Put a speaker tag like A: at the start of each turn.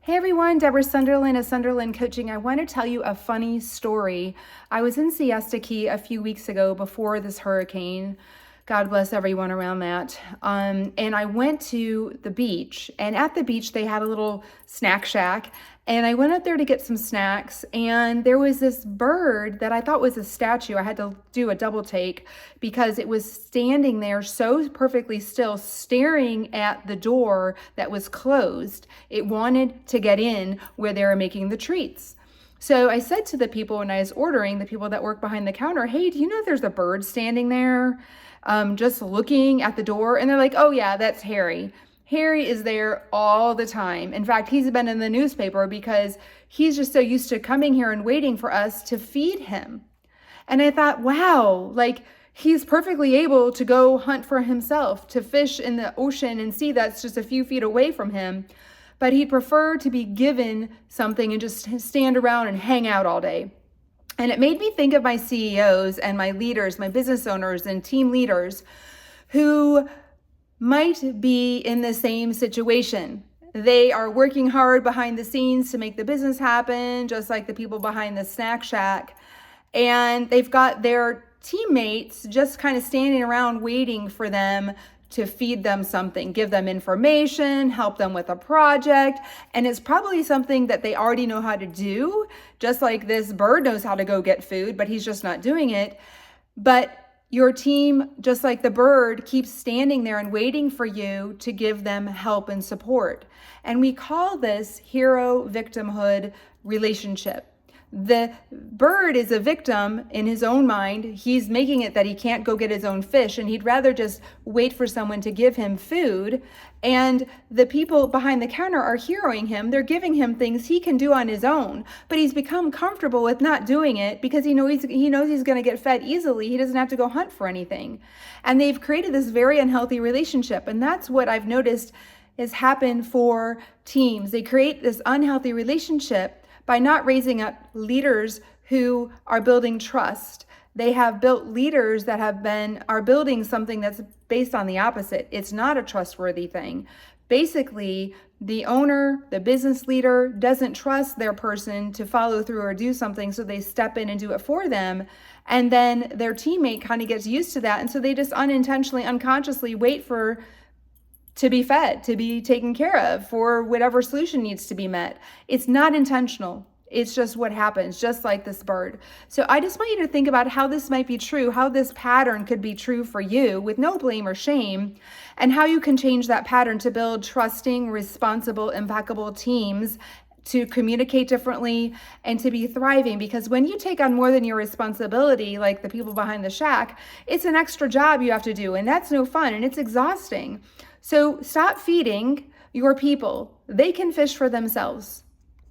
A: Hey everyone, Deborah Sunderland of Sunderland Coaching. I want to tell you a funny story. I was in Siesta Key a few weeks ago before this hurricane. God bless everyone around that. And I went to the beach, and at the beach they had a little snack shack. And I went up there to get some snacks, and there was this bird that I thought was a statue. I had to do a double take because it was standing there so perfectly still, staring at the door that was closed. It wanted to get in where they were making the treats. So I said to the people when I was ordering, the people that work behind the counter, hey, do you know there's a bird standing there just looking at the door? And they're like, oh yeah, that's Harry. Harry is there all the time. In fact, he's been in the newspaper because he's just so used to coming here and waiting for us to feed him. And I thought, wow, like he's perfectly able to go hunt for himself, to fish in the ocean and sea that's just a few feet away from him. But he'd prefer to be given something and just stand around and hang out all day. And it made me think of my CEOs and my leaders, my business owners and team leaders who might be in the same situation. They are working hard behind the scenes to make the business happen, just like the people behind the snack shack. And they've got their teammates just kind of standing around waiting for them to feed them something, give them information, help them with a project. And it's probably something that they already know how to do, just like this bird knows how to go get food, but he's just not doing it. But your team, just like the bird, keeps standing there and waiting for you to give them help and support. And we call this hero-victimhood relationship. The bird is a victim in his own mind. He's making it that he can't go get his own fish, and he'd rather just wait for someone to give him food. And the people behind the counter are heroing him. They're giving him things he can do on his own, but he's become comfortable with not doing it because he knows he's going to get fed easily. He doesn't have to go hunt for anything. And they've created this very unhealthy relationship. And that's what I've noticed has happened for teams. They create this unhealthy relationship by not raising up leaders who are building trust. They have built leaders that are building something that's based on the opposite. It's not a trustworthy thing. Basically, the owner, the business leader, doesn't trust their person to follow through or do something, so they step in and do it for them. And then their teammate kind of gets used to that. And so they just unintentionally, unconsciously wait to be fed, to be taken care of, for whatever solution needs to be met. It's not intentional. It's just what happens, just like this bird. So I just want you to think about how this might be true, how this pattern could be true for you with no blame or shame, and how you can change that pattern to build trusting, responsible, impeccable teams, to communicate differently, and to be thriving. Because when you take on more than your responsibility, like the people behind the shack, it's an extra job you have to do, and that's no fun, and it's exhausting. So stop feeding your people. They can fish for themselves.